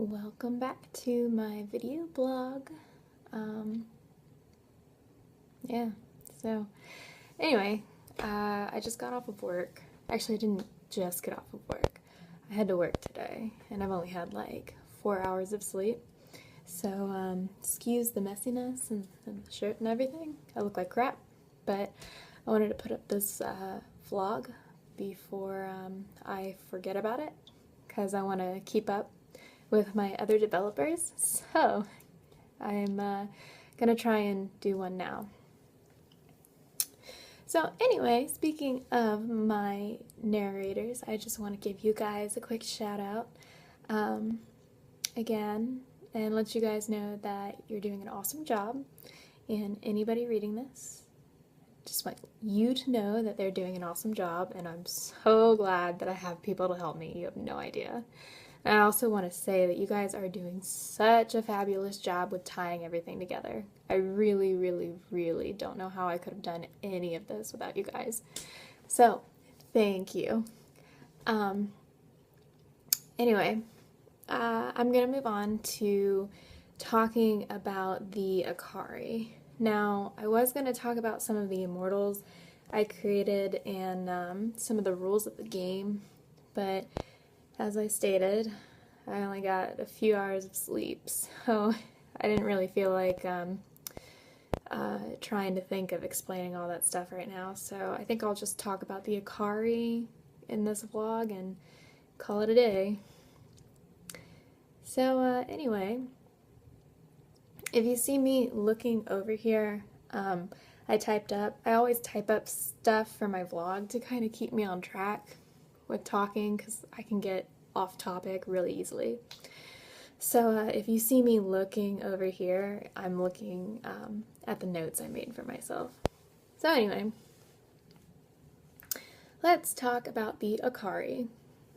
Welcome back to my video blog. Yeah, so anyway, I just got off of work. Actually, I didn't just get off of work. I had to work today, and I've only had like 4 hours of sleep. So, excuse the messiness and the shirt and everything. I look like crap, but I wanted to put up this vlog before I forget about it, because I want to keep up with my other developers, so I'm gonna try and do one now. So anyway, speaking of my narrators, I just want to give you guys a quick shout out again and let you guys know that you're doing an awesome job, and anybody reading this, just want you to know that they're doing an awesome job, and I'm so glad that I have people to help me. You have no idea. And I also want to say that you guys are doing such a fabulous job with tying everything together. I really, really, really don't know how I could have done any of this without you guys. So, thank you. Anyway, I'm going to move on to talking about the Aukari. Now, I was going to talk about some of the immortals I created and some of the rules of the game, but as I stated, I only got a few hours of sleep, so I didn't really feel like trying to think of explaining all that stuff right now, so I think I'll just talk about the Aukari in this vlog and call it a day. So anyway, if you see me looking over here, I always type up stuff for my vlog to kind of keep me on track with talking, because I can get off topic really easily. So if you see me looking over here, I'm looking at the notes I made for myself. So anyway, let's talk about the Aukari.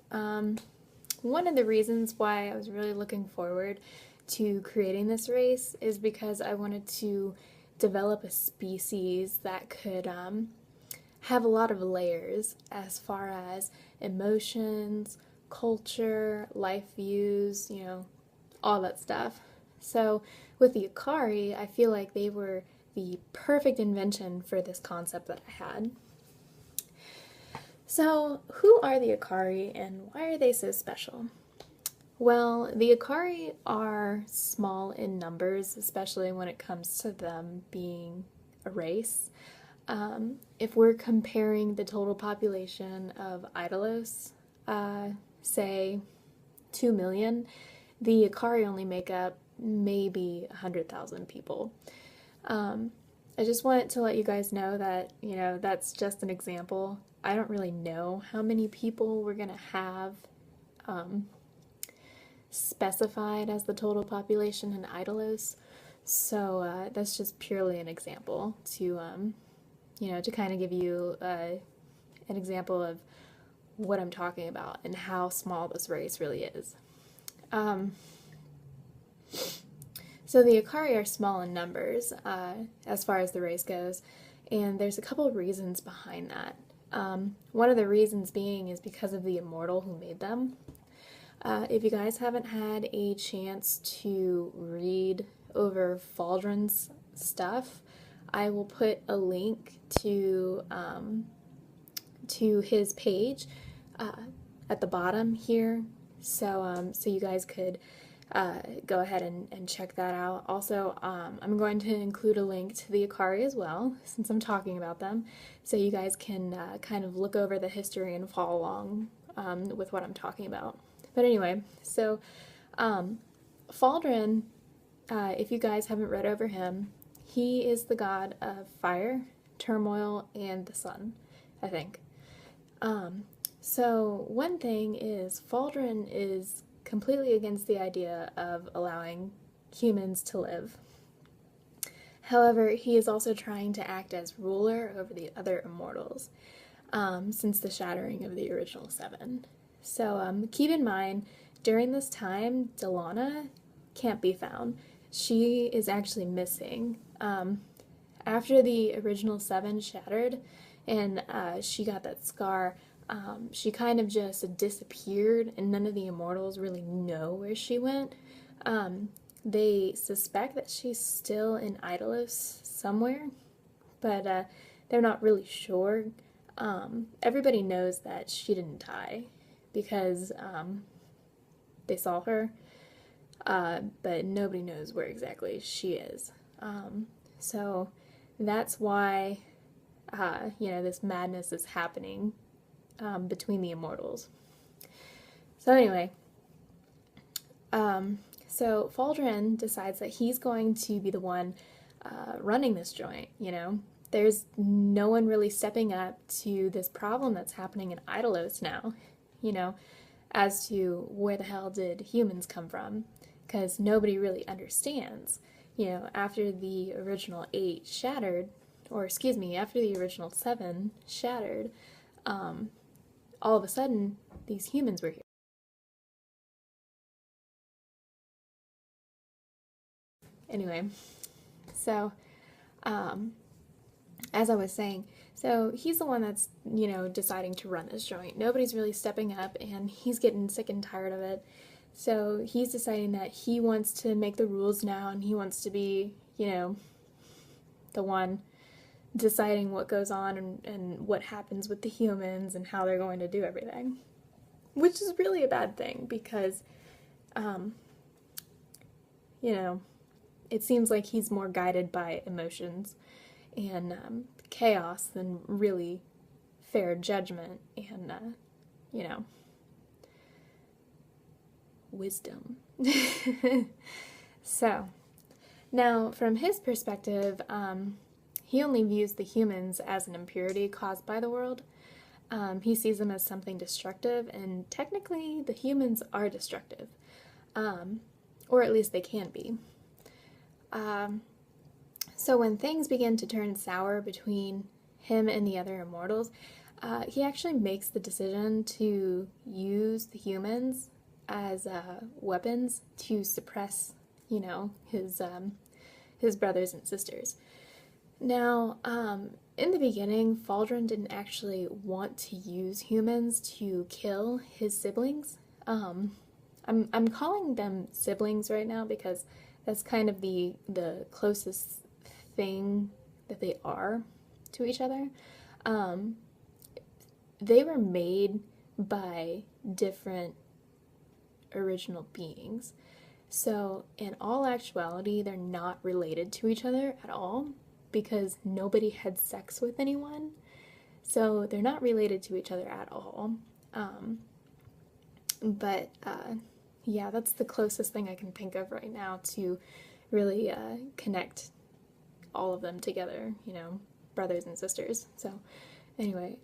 One of the reasons why I was really looking forward to creating this race is because I wanted to develop a species that could have a lot of layers as far as emotions, culture, life views, you know, all that stuff. So with the Aukari, I feel like they were the perfect invention for this concept that I had. So who are the Aukari and why are they so special? Well, the Aukari are small in numbers, especially when it comes to them being a race. If we're comparing the total population of Idalos, say 2 million, the Aukari only make up maybe 100,000 people. I just wanted to let you guys know that, you know, that's just an example. I don't really know how many people we're gonna have specified as the total population in Idalos, so that's just purely an example to you know, to kind of give you an example of what I'm talking about and how small this race really is. So the Aukari are small in numbers as far as the race goes, and there's a couple of reasons behind that. One of the reasons being is because of the immortal who made them. If you guys haven't had a chance to read over Faldrin's stuff, I will put a link to his page at the bottom here, so you guys could go ahead and check that out. Also, I'm going to include a link to the Aukari as well, since I'm talking about them, so you guys can kind of look over the history and follow along with what I'm talking about. But anyway, so Faldrin, if you guys haven't read over him, he is the god of fire, turmoil, and the sun, I think. So one thing is, Faldrin is completely against the idea of allowing humans to live. However, he is also trying to act as ruler over the other immortals since the shattering of the original 7. So keep in mind, during this time, Delana can't be found. She is actually missing. After the original 7 shattered and she got that scar, She kind of just disappeared, and none of the immortals really know where she went. They suspect that she's still in Idalos somewhere, but they're not really sure. Everybody knows that she didn't die because they saw her, but nobody knows where exactly she is. So that's why, this madness is happening between the immortals. So anyway, so Faldrin decides that he's going to be the one running this joint, There's no one really stepping up to this problem that's happening in Idalos now, as to where the hell did humans come from, because nobody really understands. After the original 8 shattered, or excuse me, after the original 7 shattered, all of a sudden, these humans were here. Anyway, so, as I was saying, so he's the one that's, deciding to run this joint. Nobody's really stepping up, and he's getting sick and tired of it. So he's deciding that he wants to make the rules now, and he wants to be, the one deciding what goes on and what happens with the humans and how they're going to do everything. Which is really a bad thing because, it seems like he's more guided by emotions and chaos than really fair judgment and, wisdom. So, now from his perspective, he only views the humans as an impurity caused by the world. He sees them as something destructive, and technically the humans are destructive. Or at least they can be. So when things begin to turn sour between him and the other immortals, he actually makes the decision to use the humans as weapons to suppress, his brothers and sisters. Now, in the beginning, Faldrin didn't actually want to use humans to kill his siblings. I'm calling them siblings right now because that's kind of the closest thing that they are to each other. They were made by different original beings. So, in all actuality, they're not related to each other at all because nobody had sex with anyone. So, they're not related to each other at all. Yeah, that's the closest thing I can think of right now to really connect all of them together, brothers and sisters. So, anyway,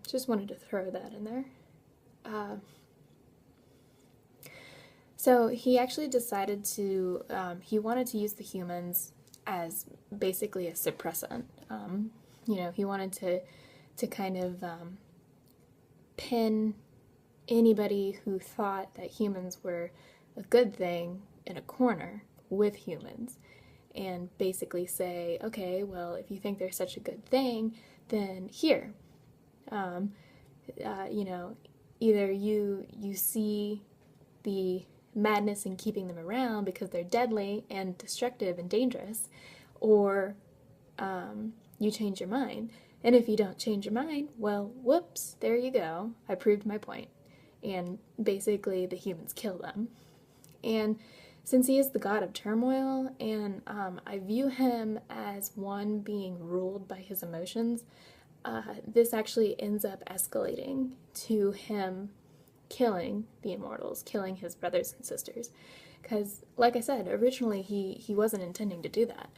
just wanted to throw that in there. So he actually decided to, he wanted to use the humans as basically a suppressant. He wanted to kind of pin anybody who thought that humans were a good thing in a corner with humans and basically say, okay, well, if you think they're such a good thing, then here, either you see the madness in keeping them around because they're deadly and destructive and dangerous, or you change your mind. And if you don't change your mind, well, whoops, there you go. I proved my point. And basically the humans kill them. And since he is the god of turmoil, and I view him as one being ruled by his emotions, this actually ends up escalating to him killing the immortals, killing his brothers and sisters. Because, like I said, originally he wasn't intending to do that,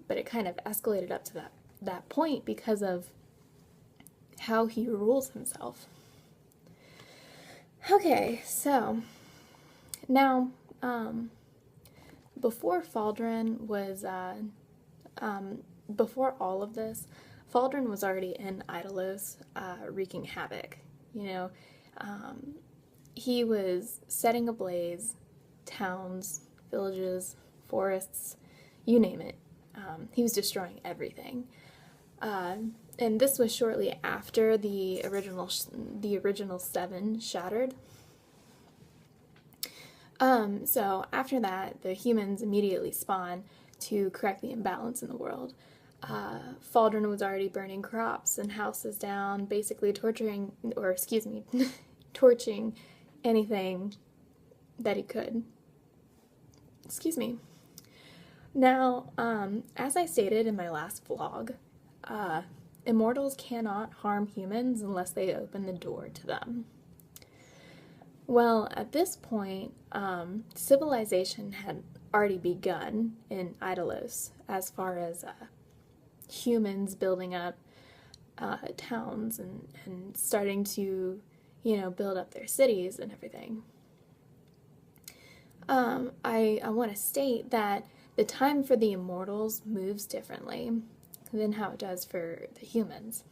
but it kind of escalated up to that point because of how he rules himself. Okay, so now, before Faldrin was, before all of this, Faldrin was already in Idalos, wreaking havoc. He was setting ablaze towns, villages, forests, you name it. He was destroying everything. And this was shortly after the original seven shattered. So after that, the humans immediately spawn to correct the imbalance in the world. Faldron was already burning crops and houses down, basically torching anything that he could. Excuse me. Now, as I stated in my last vlog, immortals cannot harm humans unless they open the door to them. Well, at this point, civilization had already begun in Idalos as far as humans building up towns and starting to, build up their cities and everything. I want to state that the time for the immortals moves differently than how it does for the humans.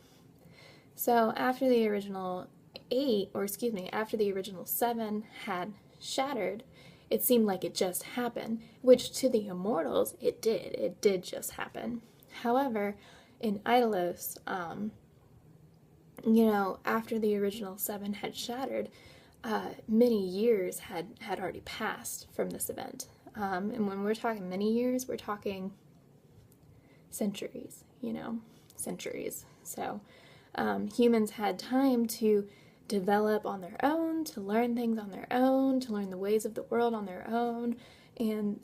So after the original after the original seven had shattered, it seemed like it just happened, which to the immortals, it did. It did just happen. However, in Idalos, after the original seven had shattered, many years had already passed from this event. And when we're talking many years, we're talking centuries, centuries. So humans had time to develop on their own, to learn things on their own, to learn the ways of the world on their own, and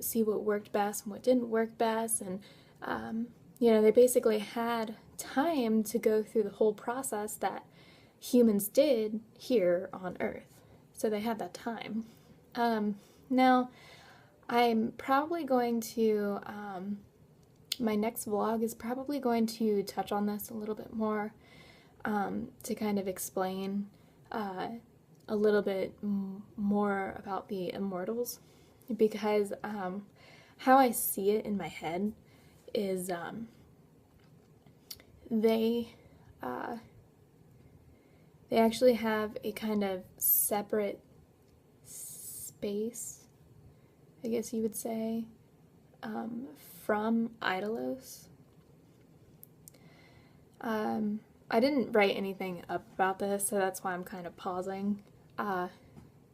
see what worked best and what didn't work best. And, they basically had time to go through the whole process that humans did here on Earth. So they had that time. Now, I'm probably going to, my next vlog is probably going to touch on this a little bit more, to kind of explain a little bit more about the immortals, because how I see it in my head is they actually have a kind of separate space, I guess you would say, from Idalos. I didn't write anything up about this, so that's why I'm kind of pausing.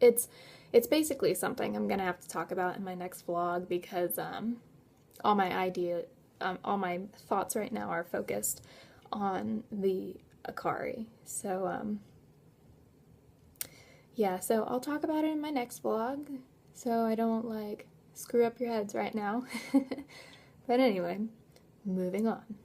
It's basically something I'm gonna have to talk about in my next vlog, because all my thoughts right now are focused on the Aukari. So yeah, so I'll talk about it in my next vlog, so I don't screw up your heads right now. But anyway, moving on.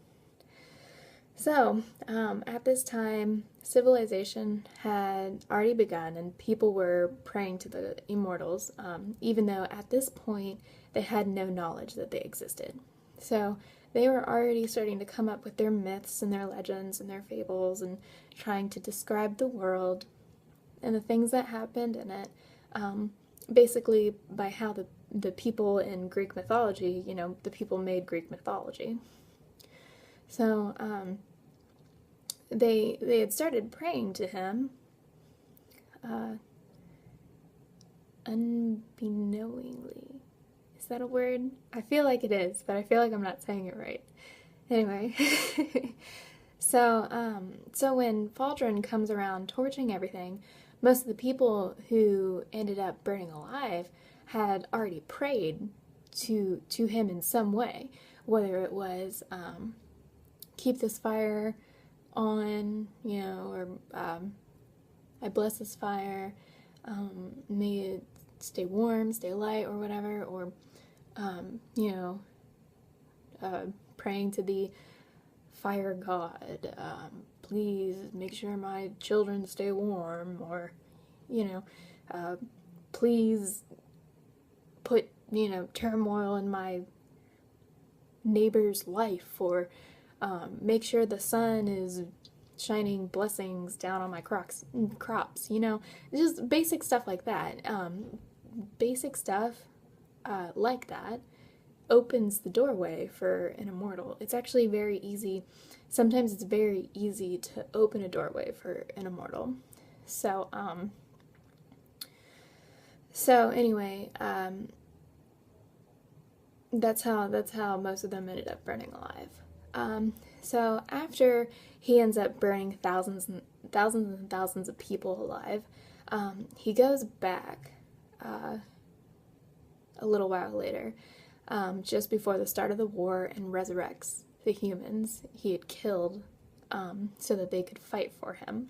So, at this time, civilization had already begun and people were praying to the immortals, even though at this point they had no knowledge that they existed. So, they were already starting to come up with their myths and their legends and their fables and trying to describe the world and the things that happened in it, basically by how the people in Greek mythology, the people made Greek mythology. So, they had started praying to him, unbeknowingly. Is that a word? I feel like it is, but I feel like I'm not saying it right. Anyway, so when Faldron comes around torching everything, most of the people who ended up burning alive had already prayed to him in some way, whether it was keep this fire on, or I bless this fire, may it stay warm, stay light, or whatever, or praying to the fire god, please make sure my children stay warm, or please put turmoil in my neighbor's life, or make sure the sun is shining blessings down on my crops, just basic stuff like that. Basic stuff like that opens the doorway for an immortal. It's actually very easy. Sometimes it's very easy to open a doorway for an immortal. So, anyway, that's how most of them ended up burning alive. So after he ends up burning thousands of people alive, he goes back a little while later, just before the start of the war, and resurrects the humans he had killed so that they could fight for him.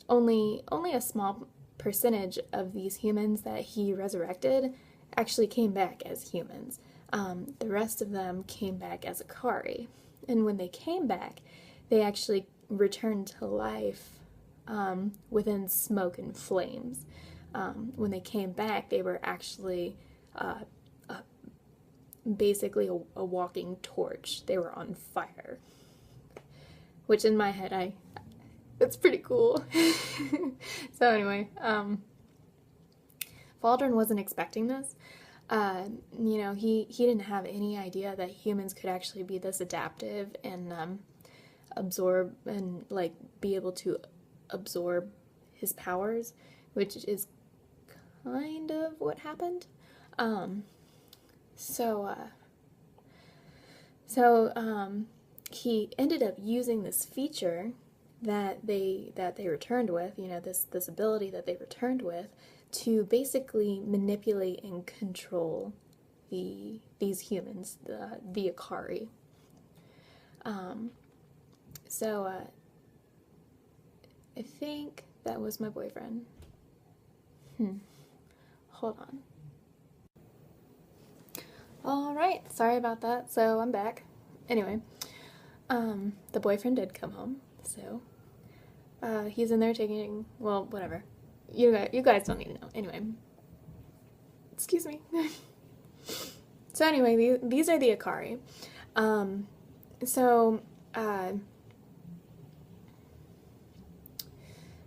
Only a small percentage of these humans that he resurrected actually came back as humans. The rest of them came back as Aukari. And when they came back, they actually returned to life within smoke and flames. When they came back, they were actually basically a walking torch. They were on fire. Which in my head, it's pretty cool. So anyway, Faldron wasn't expecting this. He didn't have any idea that humans could actually be this adaptive and absorb and be able to absorb his powers, which is kind of what happened. He ended up using this feature that they returned with, this ability that they returned with, to basically manipulate and control these humans, the Aukari. I think that was my boyfriend. Hold on. Alright, sorry about that. So I'm back. Anyway, the boyfriend did come home, so he's in there taking, well, whatever. You guys don't need to know. Anyway, excuse me. So anyway, these are the Aukari.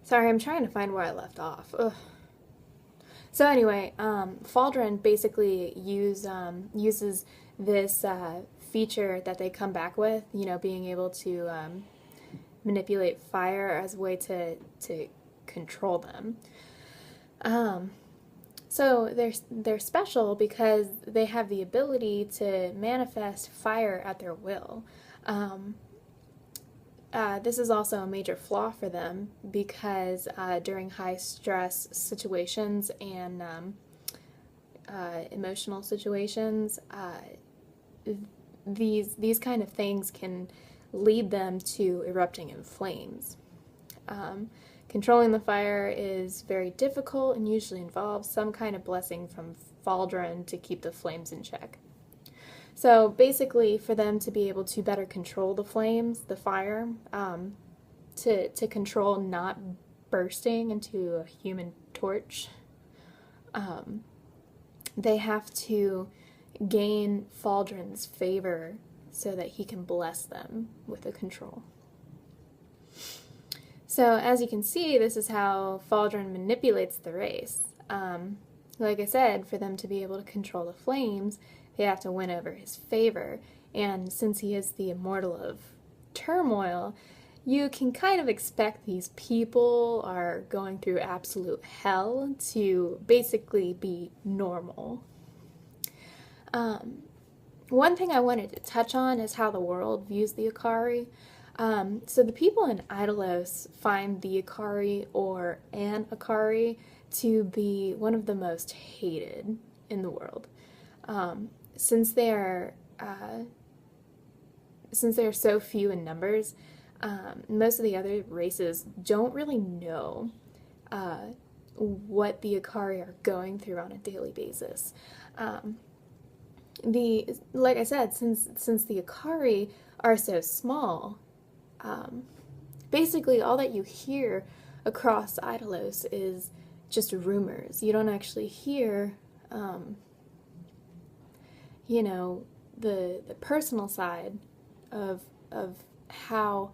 Sorry, I'm trying to find where I left off. Ugh. So anyway, Faldron basically uses this feature that they come back with, being able to manipulate fire as a way to control them. So they're special because they have the ability to manifest fire at their will. This is also a major flaw for them because during high stress situations and emotional situations, these kind of things can lead them to erupting in flames. Controlling the fire is very difficult and usually involves some kind of blessing from Faldron to keep the flames in check. So basically, for them to be able to better control the flames, the fire, to control not bursting into a human torch, they have to gain Faldron's favor so that he can bless them with the control. So as you can see, this is how Faldron manipulates the race. Like I said, for them to be able to control the flames, they have to win over his favor. And since he is the immortal of turmoil, you can kind of expect these people are going through absolute hell to basically be normal. One thing I wanted to touch on is how the world views the Aukari. So the people in Idalos find the Aukari or an Aukari to be one of the most hated in the world. Since they are so few in numbers, most of the other races don't really know what the Aukari are going through on a daily basis. Like I said, since the Aukari are so small, basically all that you hear across Idalos is just rumors. You don't actually hear, the personal side of how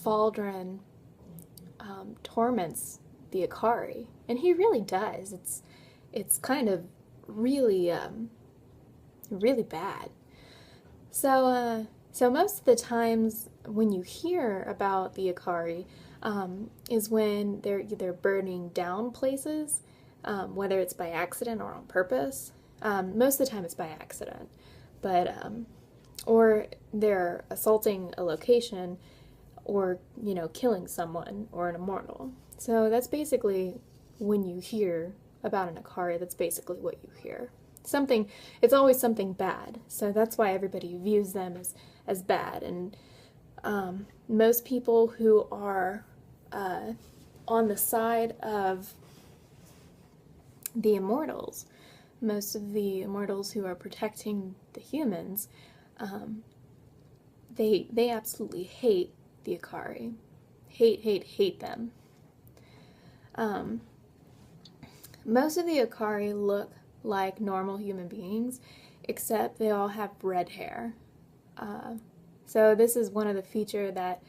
Faldron torments the Aukari, and he really does. It's kind of really really bad. So most of the times when you hear about the Aukari is when they're either burning down places, whether it's by accident or on purpose. Most of the time it's by accident, but or they're assaulting a location, or, killing someone or an immortal. So that's basically when you hear about an Aukari, that's basically what you hear. It's always something bad. So that's why everybody views them as bad. And most people who are on the side of the immortals, most of the immortals who are protecting the humans, they absolutely hate the Aukari. Hate them. Most of the Aukari look like normal human beings, except they all have red hair. So this is one of the features that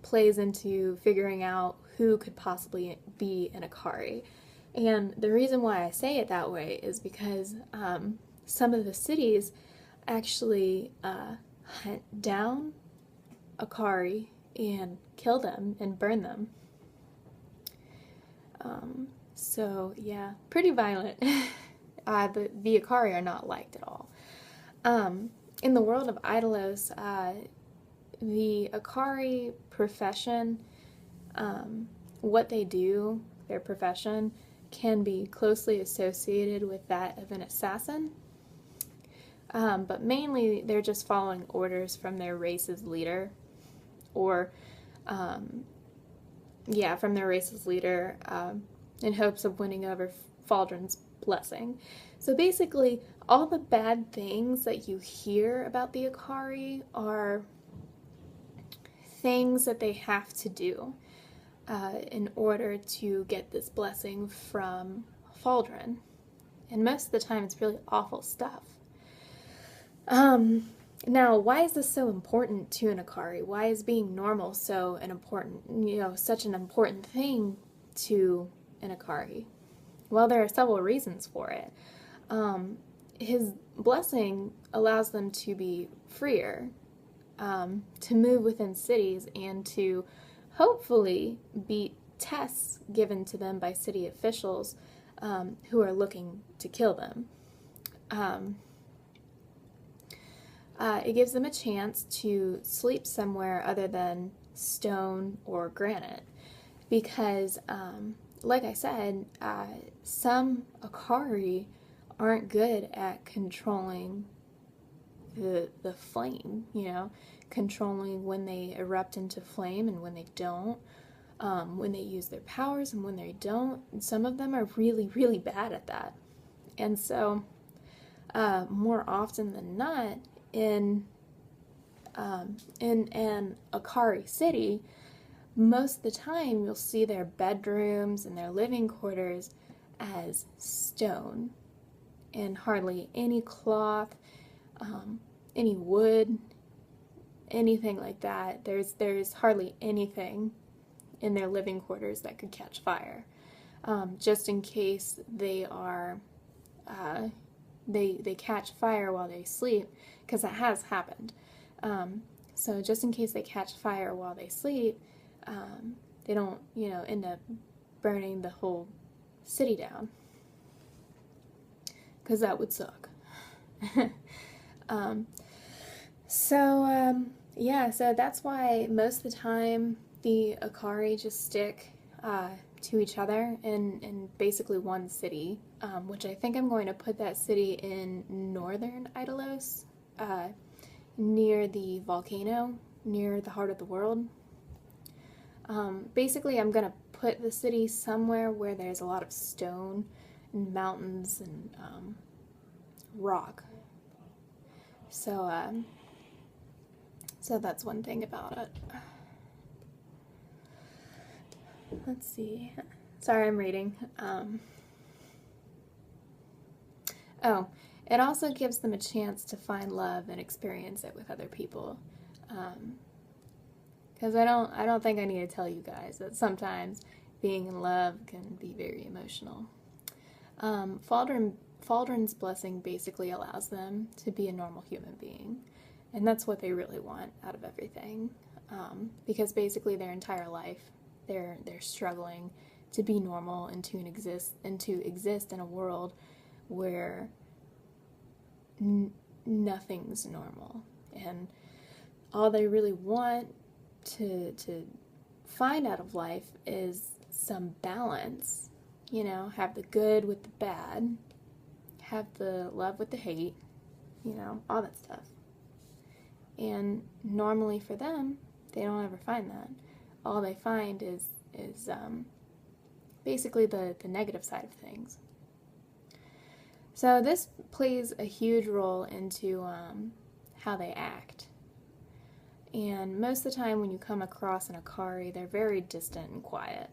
plays into figuring out who could possibly be an Aukari. And the reason why I say it that way is because some of the cities actually hunt down Aukari and kill them and burn them. So yeah, pretty violent. The Aukari are not liked at all. In the world of Idalos, the Aukari profession, what they do, their profession, can be closely associated with that of an assassin. But mainly they're just following orders from their race's leader, or from their race's leader, in hopes of winning over Faldron's blessing. So basically, all the bad things that you hear about the Aukari are things that they have to do in order to get this blessing from Faldron. And most of the time, it's really awful stuff. Now, why is this so important to an Aukari? Why is being normal such an important thing to an Aukari? Well, there are several reasons for it. His blessing allows them to be freer, to move within cities, and to hopefully beat tests given to them by city officials who are looking to kill them. It gives them a chance to sleep somewhere other than stone or granite, because, like I said, some Aukari aren't good at controlling the flame, controlling when they erupt into flame and when they don't, when they use their powers and when they don't. And some of them are really, really bad at that. And so, more often than not, in an Aukari city, most of the time you'll see their bedrooms and their living quarters as stone, and hardly any cloth, any wood, anything like that. There's hardly anything in their living quarters that could catch fire, just in case they are they catch fire while they sleep, because that has happened. So just in case they catch fire while they sleep, they don't, end up burning the whole city down, because that would suck. So that's why most of the time the Aukari just stick to each other in basically one city, which I think I'm going to put that city in northern Idalos, near the volcano, near the heart of the world. Basically, I'm going to put the city somewhere where there's a lot of stone and mountains and rock. So that's one thing about it. Let's see. Sorry, I'm reading. It also gives them a chance to find love and experience it with other people. Because I don't think I need to tell you guys that sometimes being in love can be very emotional. Faldron's blessing basically allows them to be a normal human being, and that's what they really want out of everything. Because basically their entire life, they're struggling to be normal and to exist in a world where nothing's normal. and all they really want to find out of life is some balance. You know, have the good with the bad, have the love with the hate, you know, all that stuff. And normally for them, they don't ever find that. All they find is basically the negative side of things. So this plays a huge role into how they act. And most of the time when you come across an Aukari, they're very distant and quiet.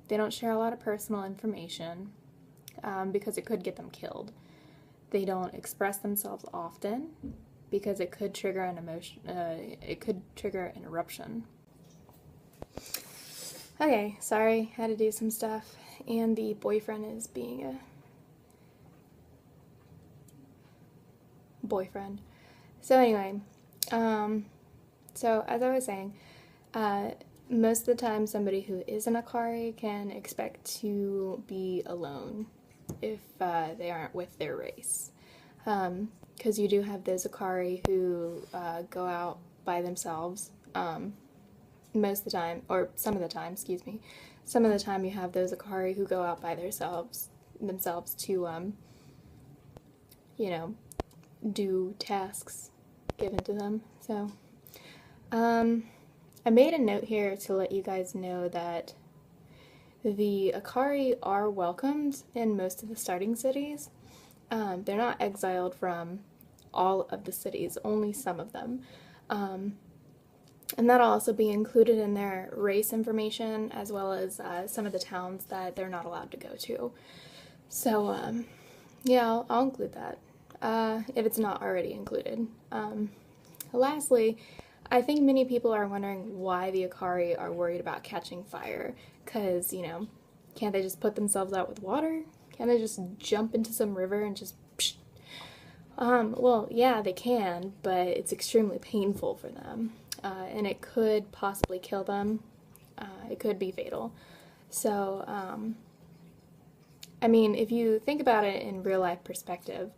They don't share a lot of personal information because it could get them killed. They don't express themselves often because it could trigger an emotion. It could trigger an eruption. Okay, sorry, had to do some stuff, and the boyfriend is being a boyfriend. So anyway, so as I was saying, most of the time somebody who is an Aukari can expect to be alone if they aren't with their race. Because you do have those Aukari who go out by themselves most of the time, or some of the time, excuse me. Some of the time you have those Aukari who go out by themselves to, you know, do tasks given to them. So, I made a note here to let you guys know that the Aukari are welcomed in most of the starting cities. They're not exiled from all of the cities, only some of them. And that'll also be included in their race information, as well as some of the towns that they're not allowed to go to. So, yeah, I'll include that, if it's not already included. Lastly, I think many people are wondering why the Aukari are worried about catching fire, because, you know, can't they just put themselves out with water? Can't they just jump into some river and just psh? Well, yeah, they can, but it's extremely painful for them, and it could possibly kill them. It could be fatal. So, I mean, if you think about it in real life perspective,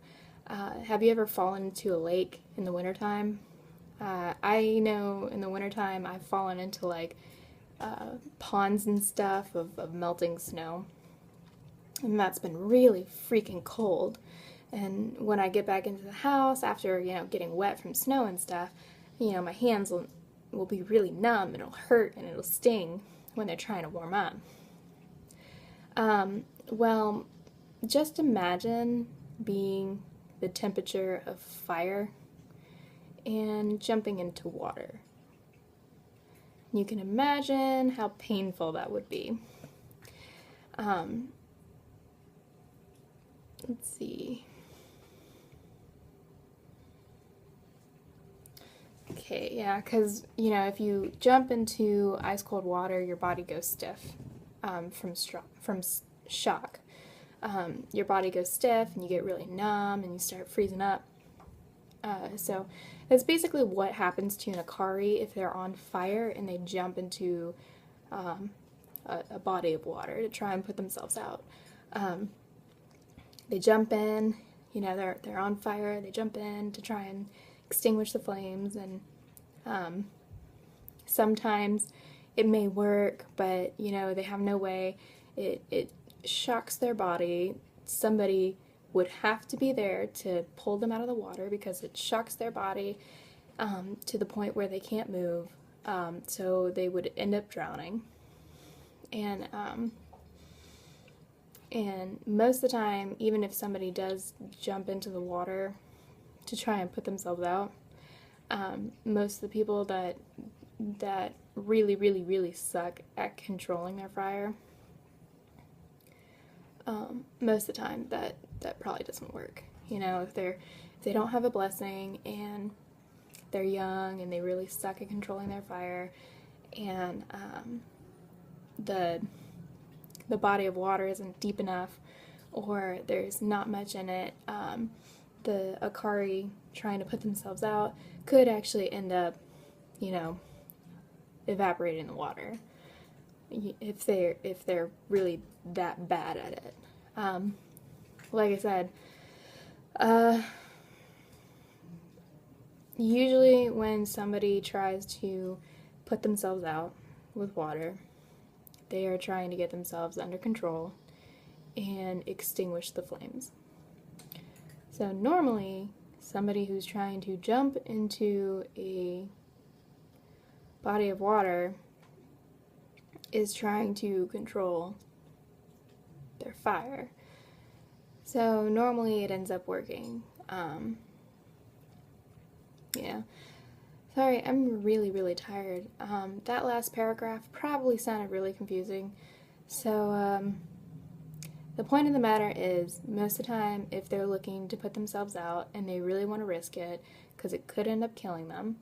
have you ever fallen into a lake in the wintertime? I know in the wintertime I've fallen into like ponds and stuff of melting snow, and that's been really freaking cold. And when I get back into the house after, you know, getting wet from snow and stuff, you know, my hands will be really numb, and it'll hurt and it'll sting when they're trying to warm up. Well, just imagine being the temperature of fire and jumping into water. You can imagine how painful that would be. Let's see. Okay, yeah, because, you know, if you jump into ice cold water, your body goes stiff from shock. Your body goes stiff and you get really numb and you start freezing up. So that's basically what happens to an Aukari if they're on fire and they jump into a body of water to try and put themselves out. They jump in, you know, they're on fire, they jump in to try and extinguish the flames, and sometimes it may work, but, you know, they have no way. It shocks their body. Somebody would have to be there to pull them out of the water because it shocks their body to the point where they can't move, so they would end up drowning. And most of the time, even if somebody does jump into the water to try and put themselves out, most of the people that really, really, really suck at controlling their fire, most of the time that probably doesn't work. You know, if they don't have a blessing and they're young and they really suck at controlling their fire, and the body of water isn't deep enough, or there's not much in it, the Aukari trying to put themselves out could actually end up, you know, evaporating the water if they're really that bad at it. Like I said, Usually when somebody tries to put themselves out with water, they are trying to get themselves under control and extinguish the flames. So normally, somebody who's trying to jump into a body of water is trying to control their fire. So normally it ends up working. Yeah. Sorry, I'm really tired. That last paragraph probably sounded really confusing. So, the point of the matter is, most of the time, if they're looking to put themselves out and they really want to risk it, because it could end up killing them,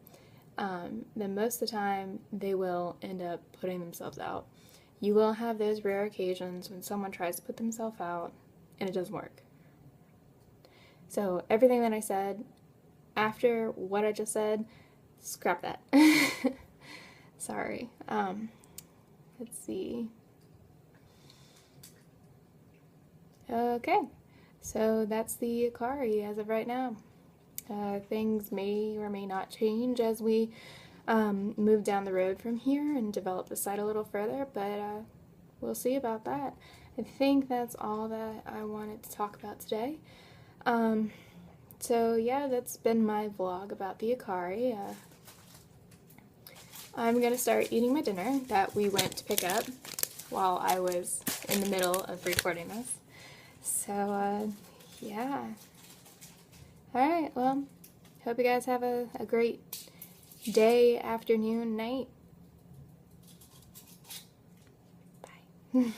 then most of the time they will end up putting themselves out. You will have those rare occasions when someone tries to put themselves out and it doesn't work. So everything that I said after what I just said, scrap that. Sorry. Let's see. Okay, so that's the Aukari as of right now. Things may or may not change as we move down the road from here and develop the site a little further, but we'll see about that. I think that's all that I wanted to talk about today. So yeah, that's been my vlog about the Aukari. I'm going to start eating my dinner that we went to pick up while I was in the middle of recording this. So, yeah. Alright, well, hope you guys have a great day, afternoon, night. Bye.